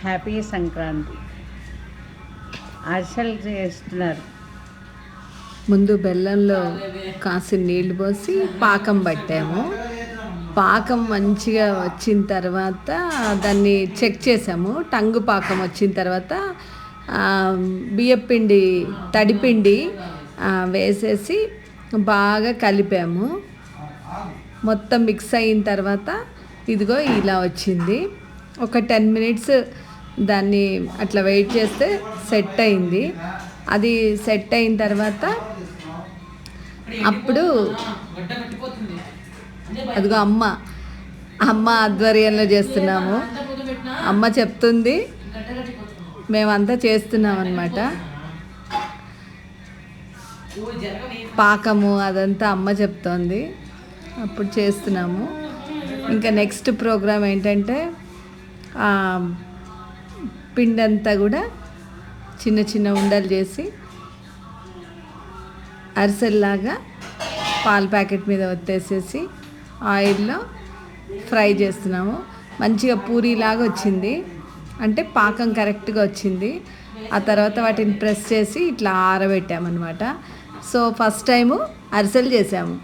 Happy Sankranti. అరిసెలు చేస్తున్నారు. ముందు బెల్లంలో కాసిన నీళ్లు పోసి పాకం పట్టాము. పాకం మంచిగా వచ్చిన తర్వాత దాన్ని చెక్ చేసాము. టంగు పాకం వచ్చిన తర్వాత బియ్యపిండి తడిపిండి వేసేసి బాగా కలిపాము. మొత్తం మిక్స్ అయిన తర్వాత ఇదిగో ఇలా వచ్చింది. ఒక 10 మినిట్స్ దాన్ని అట్లా వెయిట్ చేస్తే సెట్ అయింది. అది సెట్ అయిన తర్వాత అప్పుడు అదిగో అమ్మ ఆధ్వర్యంలో చేస్తున్నాము. అమ్మ చెప్తుంది, మేమంతా చేస్తున్నాం అన్నమాట. పాకము అదంతా అమ్మ చెప్తోంది, అప్పుడు చేస్తున్నాము. ఇంకా నెక్స్ట్ ప్రోగ్రాం ఏంటంటే పిండి అంతా కూడా చిన్న చిన్న ఉండలు చేసి అరిసెల్లాగా పాల ప్యాకెట్ మీద ఒత్తేసేసి ఆయిల్లో ఫ్రై చేస్తున్నాము. మంచిగా పూరీలాగా వచ్చింది, అంటే పాకం కరెక్ట్గా వచ్చింది. ఆ తర్వాత వాటిని ప్రెస్ చేసి ఇట్లా ఆరబెట్టామన్నమాట. సో ఫస్ట్ టైము అరిసెలు చేసాము.